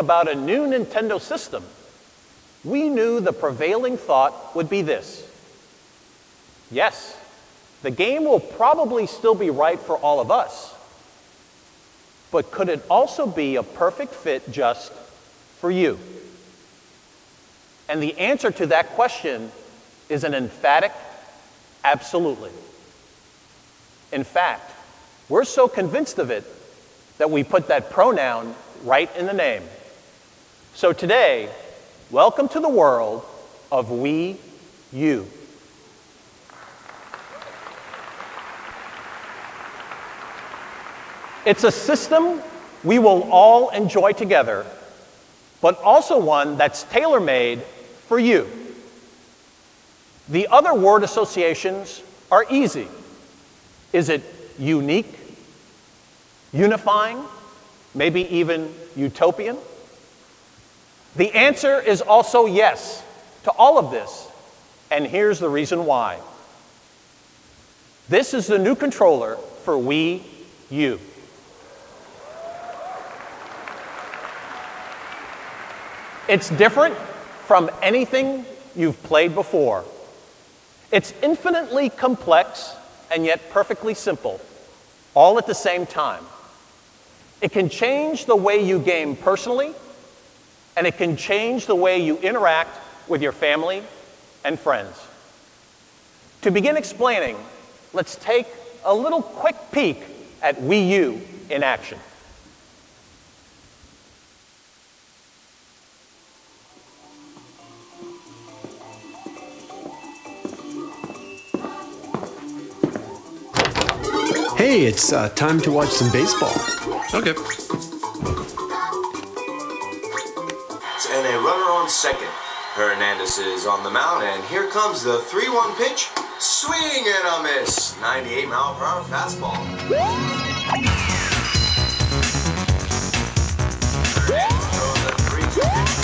about a new Nintendo system, we knew the prevailing thought would be this. Yes, the game will probably still be right for all of us, but could it also be a perfect fit just for you? And the answer to that question is an emphatic absolutely. In fact, we're so convinced of it that we put that pronoun right in the name. So today, welcome to the world of Wii U. It's a system we will all enjoy together, but also one that's tailor-made for you. The other word associations are easy. Is it unique, unifying, maybe even utopian? The answer is also yes to all of this, and here's the reason why. This is the new controller for Wii U. It's different from anything you've played before. It's infinitely complex and yet perfectly simple, all at the same time. It can change the way you game personally, and it can change the way you interact with your family and friends. To begin explaining, let's take a little quick peek at Wii U in action. Hey, it's time to watch some baseball. Okay. And a runner on second. Hernandez is on the mound, and here comes the 3-1 pitch. Swing and a miss. 98-mile-per-hour fastball. Hernandez throws a 3-2 pitch.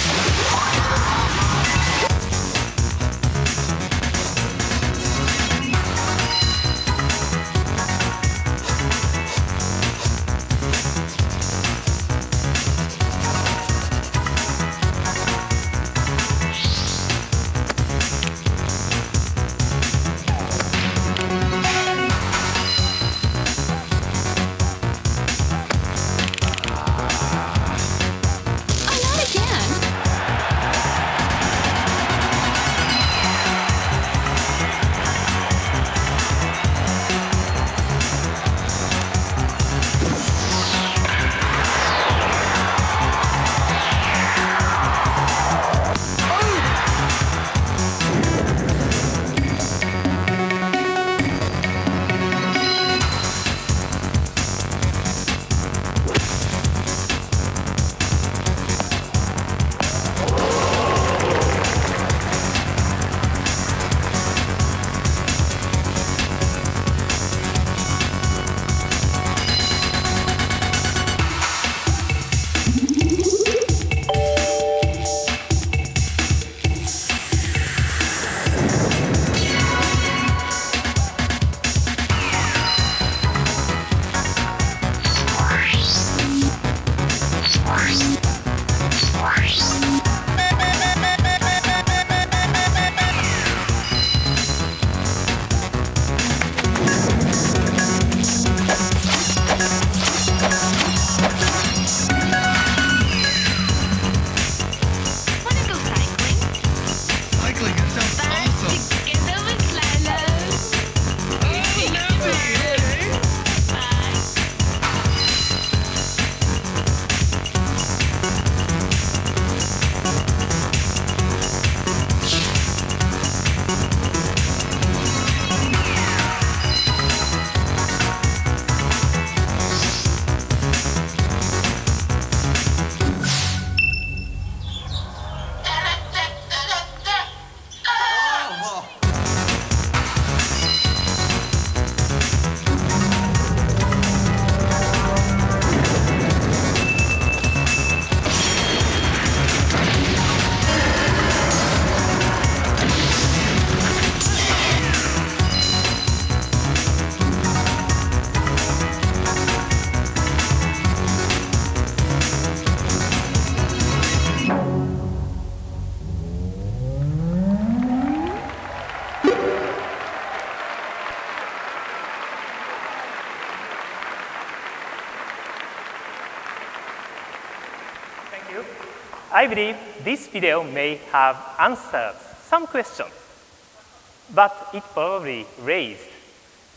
you. I believe this video may have answered some questions, but it probably raised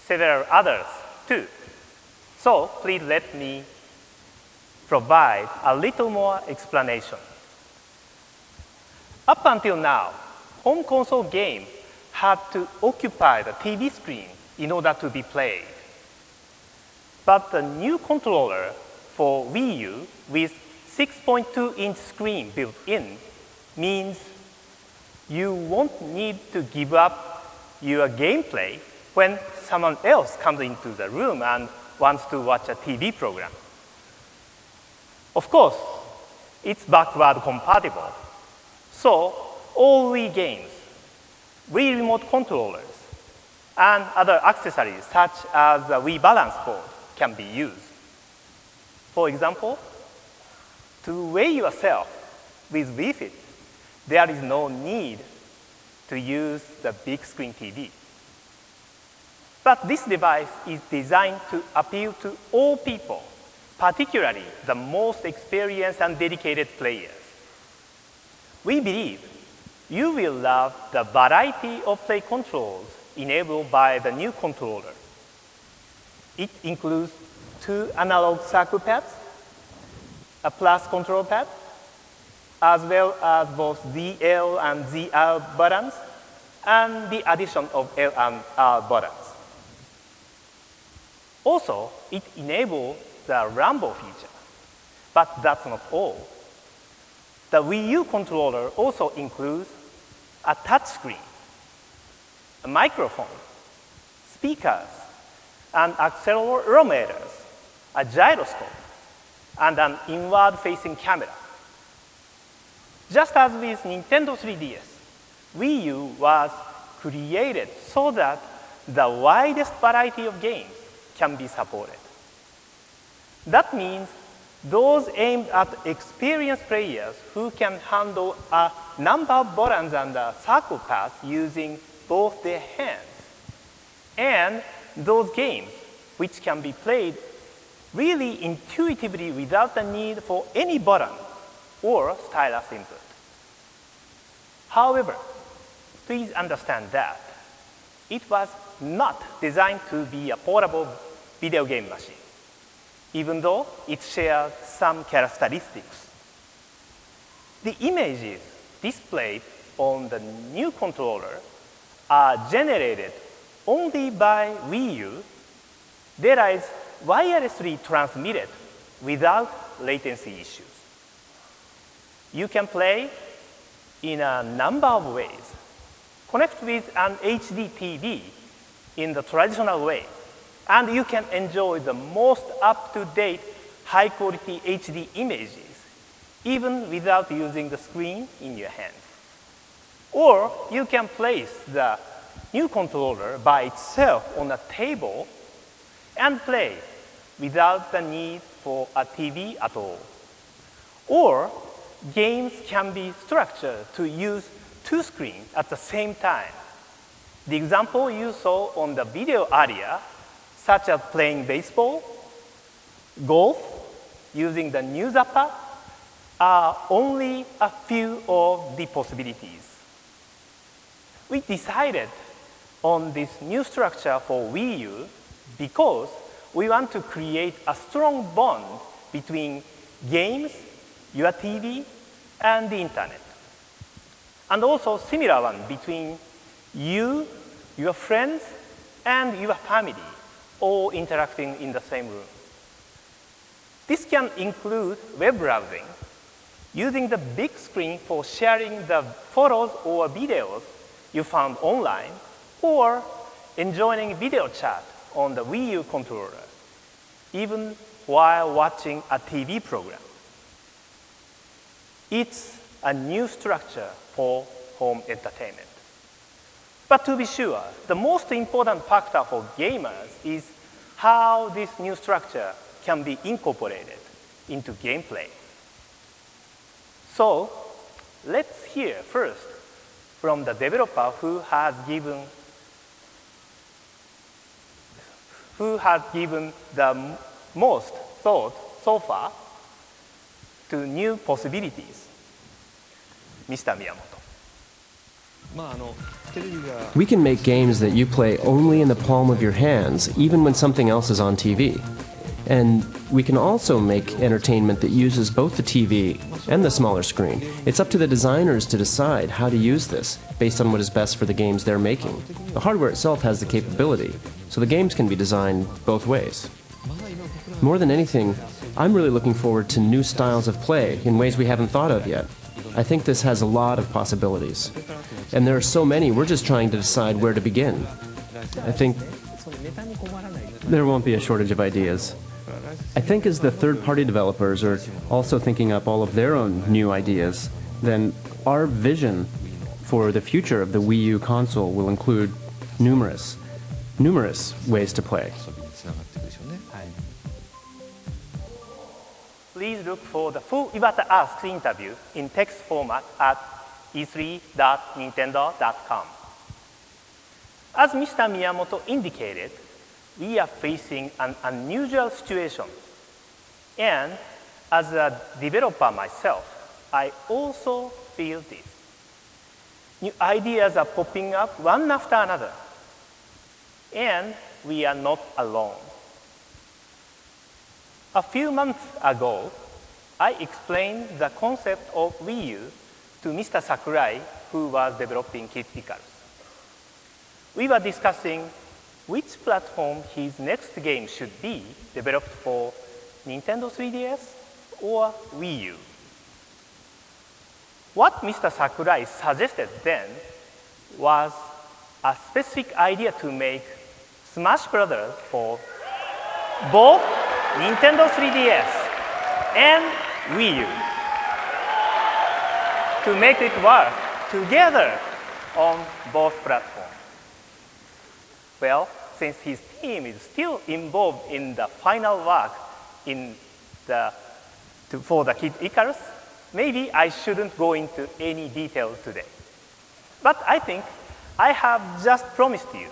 several others too. So please let me provide a little more explanation. Up until now, home console games had to occupy the TV screen in order to be played. But the new controller for Wii U with 6.2-inch screen built in means you won't need to give up your gameplay when someone else comes into the room and wants to watch a TV program. Of course, it's backward compatible. So all Wii games, Wii remote controllers, and other accessories such as the Wii balance board can be used. For example, to weigh yourself with Wii Fit, there is no need to use the big screen TV. But this device is designed to appeal to all people, particularly the most experienced and dedicated players. We believe you will love the variety of play controls enabled by the new controller. It includes 2 analog circle pads, a plus control pad, as well as both ZL and ZR buttons, and the addition of L and R buttons. Also, it enables the rumble feature, but that's not all. The Wii U controller also includes a touch screen, a microphone, speakers, and accelerometers, a gyroscope, and an inward-facing camera. Just as with Nintendo 3DS, Wii U was created so that the widest variety of games can be supported. That means those aimed at experienced players who can handle a number of buttons and circle paths using both their hands, and those games which can be played really intuitively without the need for any button or stylus input. However, please understand that it was not designed to be a portable video game machine, even though it shares some characteristics. The images displayed on the new controller are generated only by Wii U that is wirelessly transmitted without latency issues. You can play in a number of ways. Connect with an HD TV in the traditional way, and you can enjoy the most up-to-date, high-quality HD images, even without using the screen in your hands. Or you can place the new controller by itself on a table and play without the need for a TV at all. Or games can be structured to use 2 screens at the same time. The example you saw on the video earlier, such as playing baseball, golf, using the new zapper, are only a few of the possibilities. We decided on this new structure for Wii U because we want to create a strong bond between games, your TV, and the internet. And also similar one between you, your friends, and your family, all interacting in the same room. This can include web browsing, using the big screen for sharing the photos or videos you found online, or enjoying video chat on the Wii U controller, even while watching a TV program. It's a new structure for home entertainment. But to be sure, the most important factor for gamers is how this new structure can be incorporated into gameplay. So let's hear first from the developer who has given the most thought so far. to new possibilities. Mr. Miyamoto. We can make games that you play only in the palm of your hands, even when something else is on TV. And we can also make entertainment that uses both the TV and the smaller screen. It's up to the designers to decide how to use this, based on what is best for the games they're making. The hardware itself has the capability, so the games can be designed both ways. More than anything, I'm really looking forward to new styles of play in ways we haven't thought of yet. I think this has a lot of possibilities. And there are so many, we're just trying to decide where to begin. I think there won't be a shortage of ideas. I think as the third-party developers are also thinking up all of their own new ideas, then our vision for the future of the Wii U console will include numerous ways to play. Please look for the full Iwata Asks interview in text format at e3.nintendo.com. As Mr. Miyamoto indicated, we are facing an unusual situation. And as a developer myself, I also feel this. New ideas are popping up one after another. And we are not alone. A few months ago, I explained the concept of Wii U to Mr. Sakurai, who was developing Kid Icarus. We were discussing which platform his next game should be developed for, Nintendo 3DS or Wii U. What Mr. Sakurai suggested then was a specific idea to make Smash Brothers for both Nintendo 3DS and Wii U, to make it work together on both platforms. Well, since his team is still involved in the final work for the Kid Icarus, maybe I shouldn't go into any detail today. But I think I have just promised you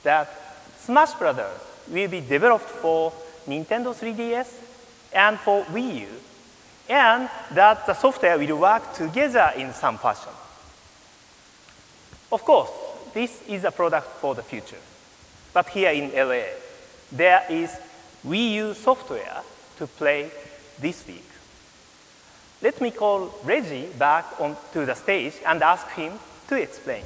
that Smash Brothers will be developed for Nintendo 3DS and for Wii U, and that the software will work together in some fashion. Of course, this is a product for the future. But here in LA, there is Wii U software to play this week. Let me call Reggie back onto the stage and ask him to explain.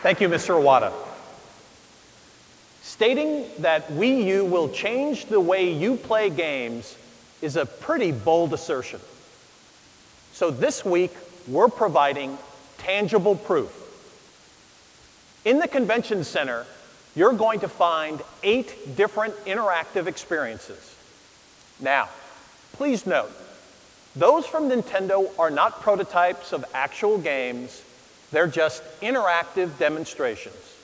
Thank you, Mr. Iwata. Stating that Wii U will change the way you play games is a pretty bold assertion. So this week, we're providing tangible proof. In the convention center, you're going to find 8 different interactive experiences. Now, please note, those from Nintendo are not prototypes of actual games. They're just interactive demonstrations.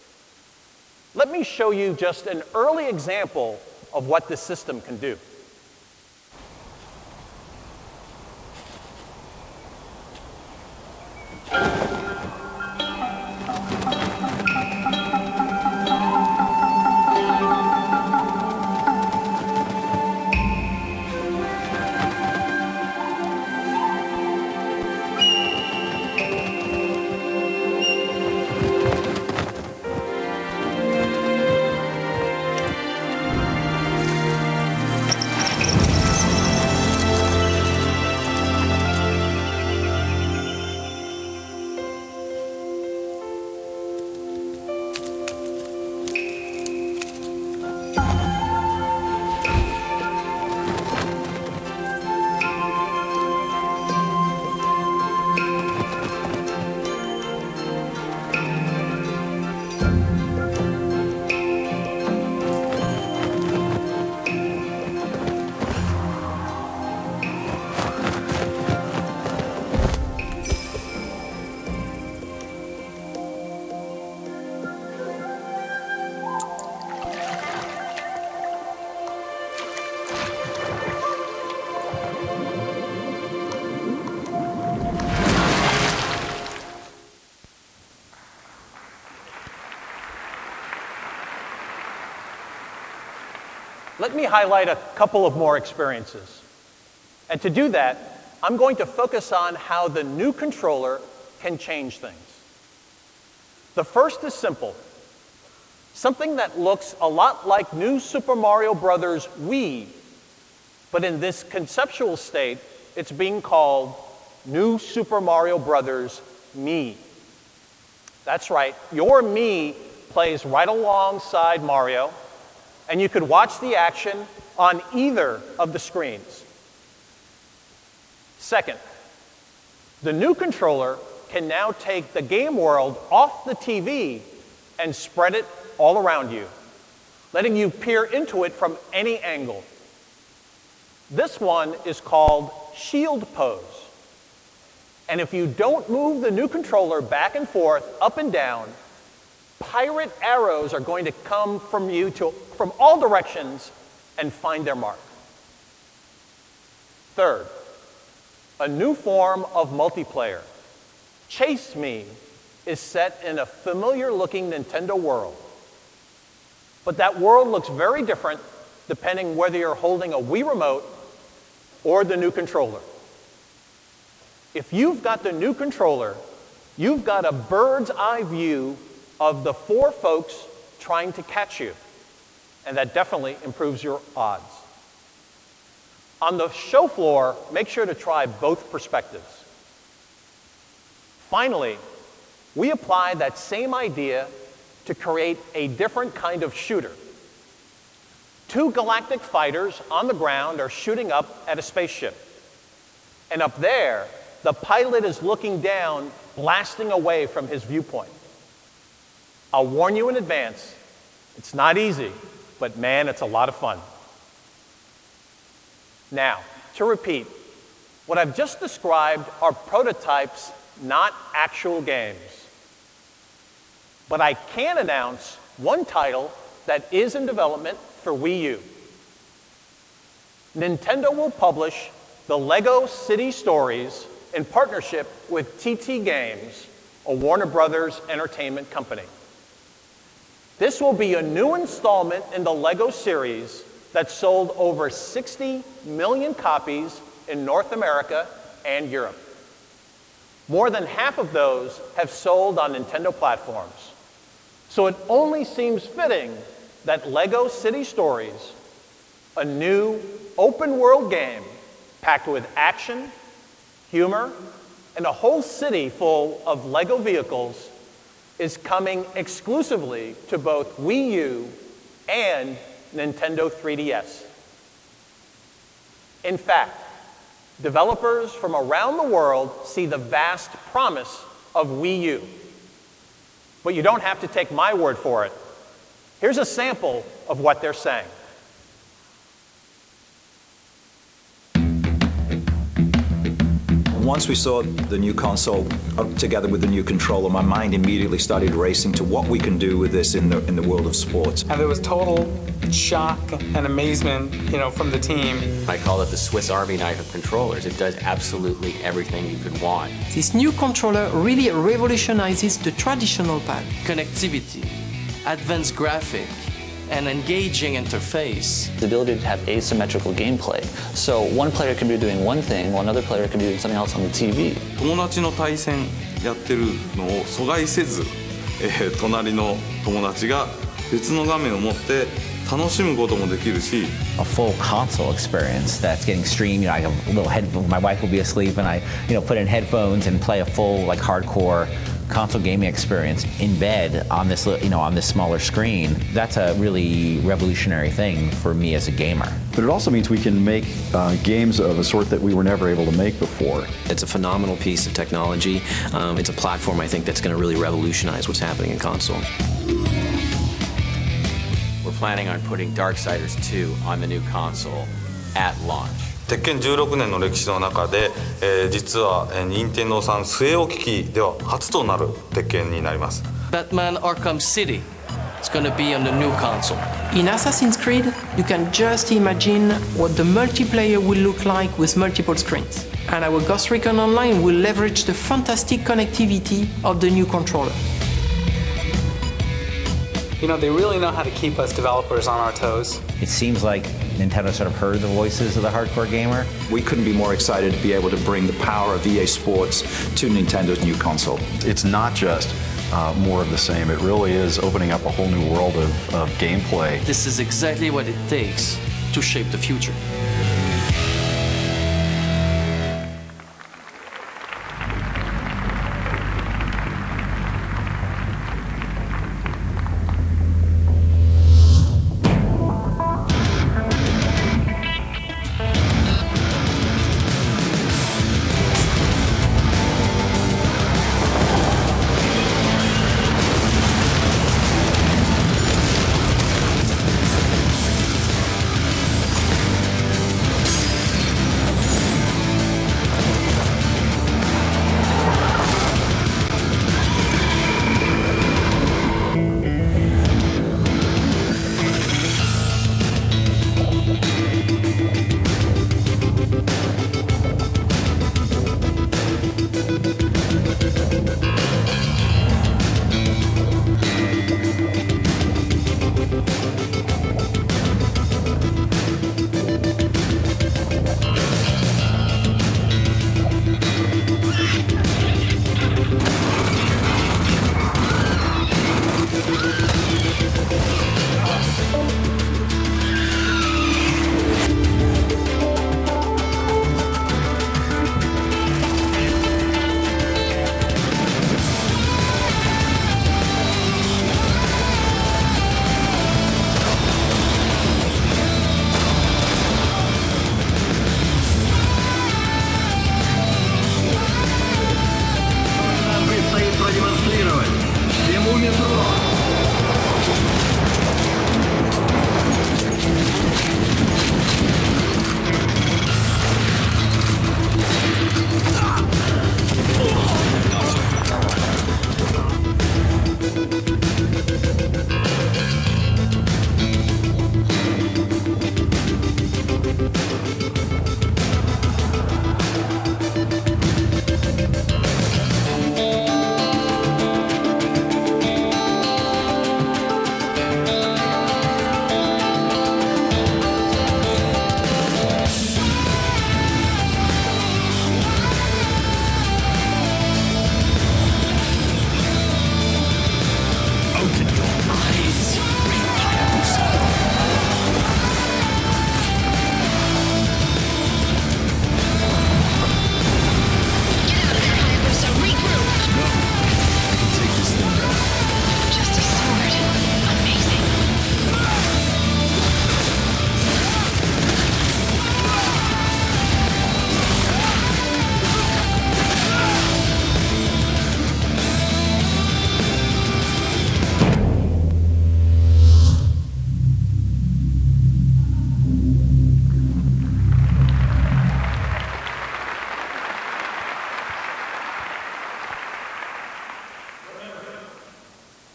Let me show you just an early example of what this system can do. let me highlight a couple of more experiences. And to do that, I'm going to focus on how the new controller can change things. The first is simple. Something that looks a lot like New Super Mario Bros. Wii, but in this conceptual state, it's being called New Super Mario Bros. Me. That's right, your Mii plays right alongside Mario, and you could watch the action on either of the screens. Second, the new controller can now take the game world off the TV and spread it all around you, letting you peer into it from any angle. This one is called Shield Pose. And if you don't move the new controller back and forth, up and down, pirate arrows are going to come from you from all directions and find their mark. Third, a new form of multiplayer. Chase Me is set in a familiar-looking Nintendo world. But that world looks very different depending whether you're holding a Wii remote or the new controller. If you've got the new controller, you've got a bird's eye view of the 4 folks trying to catch you. And that definitely improves your odds. On the show floor, make sure to try both perspectives. Finally, we apply that same idea to create a different kind of shooter. 2 galactic fighters on the ground are shooting up at a spaceship. And up there, the pilot is looking down, blasting away from his viewpoint. I'll warn you in advance, it's not easy, but man, it's a lot of fun. Now, to repeat, what I've just described are prototypes, not actual games. But I can announce one title that is in development for Wii U. Nintendo will publish the LEGO City Stories in partnership with TT Games, a Warner Brothers entertainment company. This will be a new installment in the LEGO series that sold over 60 million copies in North America and Europe. More than half of those have sold on Nintendo platforms. So it only seems fitting that LEGO City Stories, a new open-world game packed with action, humor, and a whole city full of LEGO vehicles, is coming exclusively to both Wii U and Nintendo 3DS. In fact, developers from around the world see the vast promise of Wii U. But you don't have to take my word for it. Here's a sample of what they're saying. Once we saw the new console together with the new controller, my mind immediately started racing to what we can do with this in the world of sports. And there was total shock and amazement, from the team. I call it the Swiss Army knife of controllers. It does absolutely everything you could want. This new controller really revolutionizes the traditional pad. Connectivity, advanced graphic, an engaging interface. The ability to have asymmetrical gameplay. So one player can be doing one thing while another player can be doing something else on the TV. 友達の対戦やってるのを阻害せず、隣の友達が別の画面を持って楽しむこともできるし。A full console experience that's getting streamed. I have a little headphone. My wife will be asleep, and I, put in headphones and play a full hardcore console gaming experience in bed on this, on this smaller screen. That's a really revolutionary thing for me as a gamer. But it also means we can make games of a sort that we were never able to make before. It's a phenomenal piece of technology. It's a platform, I think, that's going to really revolutionize what's happening in console. We're planning on putting Darksiders 2 on the new console at launch. 鉄拳16年の歴史の中で、実は任天堂さん据え置き機では初となる鉄拳になります。Batman Arkham City. It's going to be on the new console. In Assassin's Creed, you can just imagine what the multiplayer will look like with multiple screens. And our Ghost Recon Online will leverage the fantastic connectivity of the new controller. You know, they really know how to keep us developers on our toes. It seems like Nintendo sort of heard the voices of the hardcore gamer. We couldn't be more excited to be able to bring the power of EA Sports to Nintendo's new console. It's not just more of the same. It really is opening up a whole new world of gameplay. This is exactly what it takes to shape the future.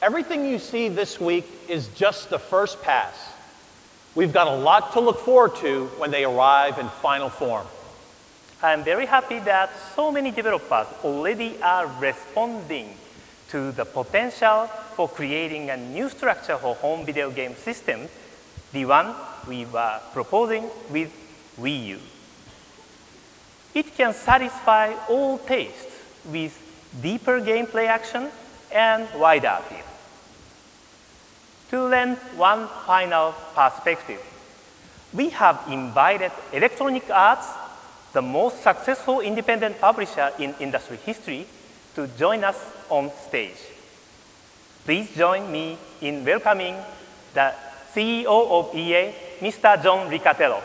Everything you see this week is just the first pass. We've got a lot to look forward to when they arrive in final form. I'm very happy that so many developers already are responding to the potential for creating a new structure for home video game systems, the one we were proposing with Wii U. It can satisfy all tastes with deeper gameplay action and wider appeal. To lend one final perspective, we have invited Electronic Arts, the most successful independent publisher in industry history, to join us on stage. Please join me in welcoming the CEO of EA, Mr. John Ricatello.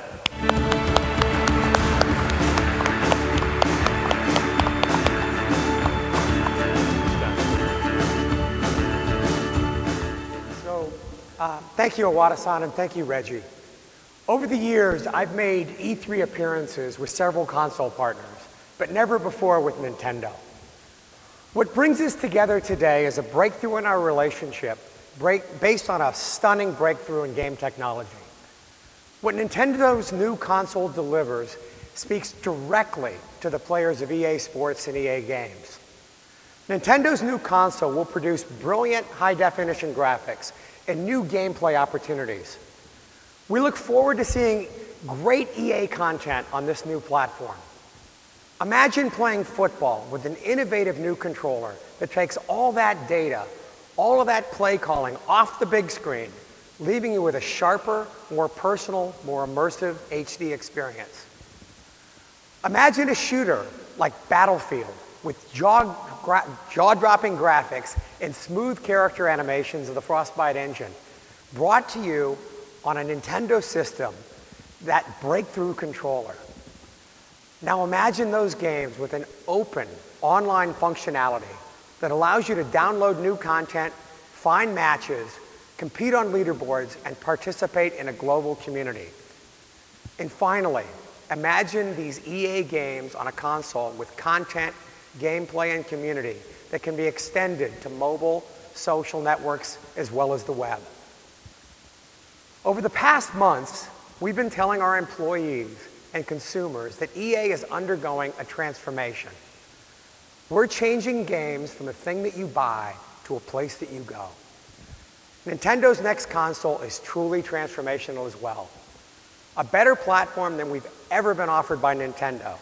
Thank you, Iwata-san, and thank you, Reggie. Over the years, I've made E3 appearances with several console partners, but never before with Nintendo. What brings us together today is a breakthrough in our relationship based on a stunning breakthrough in game technology. What Nintendo's new console delivers speaks directly to the players of EA Sports and EA Games. Nintendo's new console will produce brilliant high-definition graphics and new gameplay opportunities. We look forward to seeing great EA content on this new platform. Imagine playing football with an innovative new controller that takes all that data, all of that play calling off the big screen, leaving you with a sharper, more personal, more immersive HD experience. Imagine a shooter like Battlefield with jaw-dropping graphics and smooth character animations of the Frostbite engine, brought to you on a Nintendo system, that breakthrough controller. Now imagine those games with an open online functionality that allows you to download new content, find matches, compete on leaderboards, and participate in a global community. And finally, imagine these EA games on a console with content, gameplay, and community that can be extended to mobile, social networks, as well as the web. Over the past months, we've been telling our employees and consumers that EA is undergoing a transformation. We're changing games from a thing that you buy to a place that you go. Nintendo next console is truly transformational as well. A better platform than we've ever been offered by Nintendo,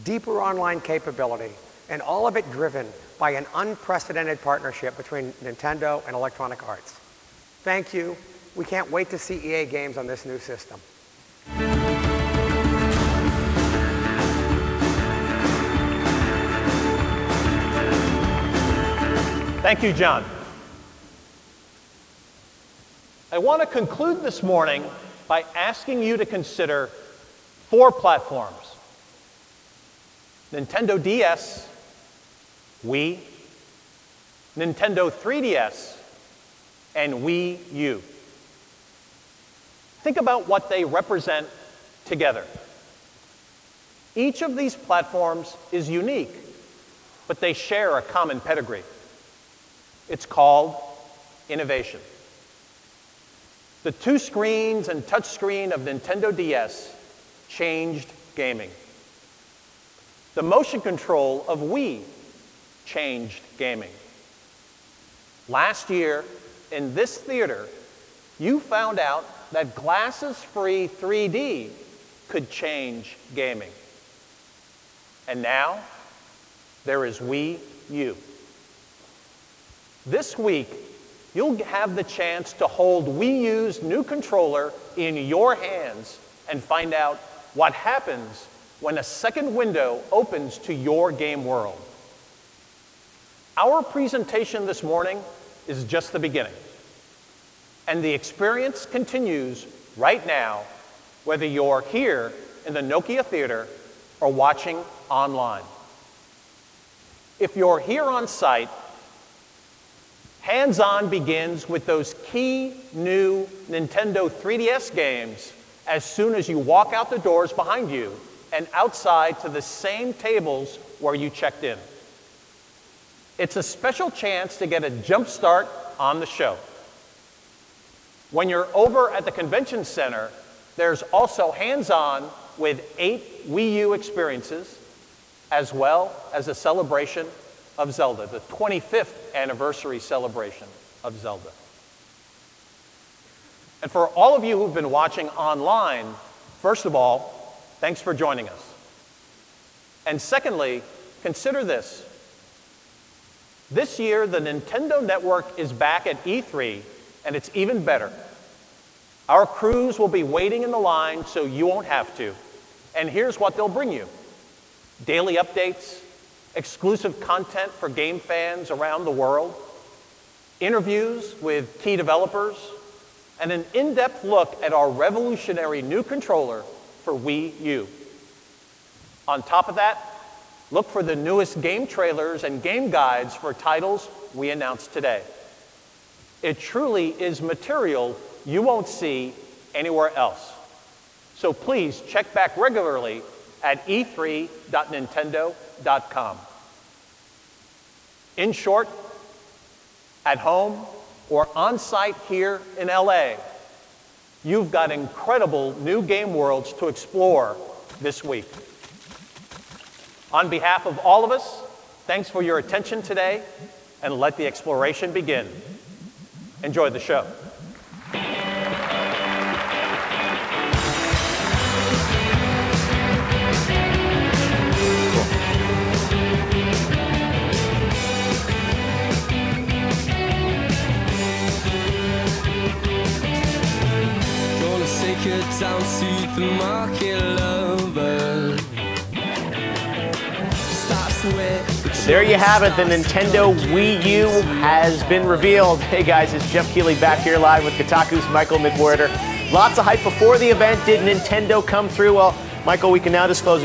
deeper online capability, and all of it driven by an unprecedented partnership between Nintendo and Electronic Arts. Thank you. We can't wait to see EA games on this new system. Thank you, John. I want to conclude this morning by asking you to consider 4 platforms: Nintendo DS, Wii, Nintendo 3DS, and Wii U. Think about what they represent together. Each of these platforms is unique, but they share a common pedigree. It's called innovation. The 2 screens and touchscreen of Nintendo DS changed gaming. The motion control of Wii changed gaming. Last year, in this theater, you found out that glasses-free 3D could change gaming. And now, there is Wii U. This week, you'll have the chance to hold Wii U's new controller in your hands and find out what happens when a second window opens to your game world. Our presentation this morning is just the beginning. And the experience continues right now, whether you're here in the Nokia Theater or watching online. If you're here on site, hands-on begins with those key new Nintendo 3DS games as soon as you walk out the doors behind you and outside to the same tables where you checked in. It's a special chance to get a jump start on the show. When you're over at the convention center, there's also hands-on with 8 Wii U experiences, as well as a celebration of Zelda, the 25th anniversary celebration of Zelda. And for all of you who've been watching online, first of all, thanks for joining us. And secondly, consider this. This year, the Nintendo Network is back at E3, and it's even better. Our crews will be waiting in the line so you won't have to. And here's what they'll bring you: daily updates, exclusive content for game fans around the world, interviews with key developers, and an in-depth look at our revolutionary new controller for Wii U. On top of that, look for the newest game trailers and game guides for titles we announced today. It truly is material you won't see anywhere else. So please check back regularly at e3.nintendo.com. In short, at home or on site here in LA, you've got incredible new game worlds to explore this week. On behalf of all of us, thanks for your attention today, and let the exploration begin. Enjoy the show. Down to the market lover. There you have it. The Nintendo Wii U has been revealed. Hey guys, it's Jeff Keighley back here live with Kotaku's Michael McWhirter. Lots of hype before the event. Did Nintendo come through? Well, Michael, we can now disclose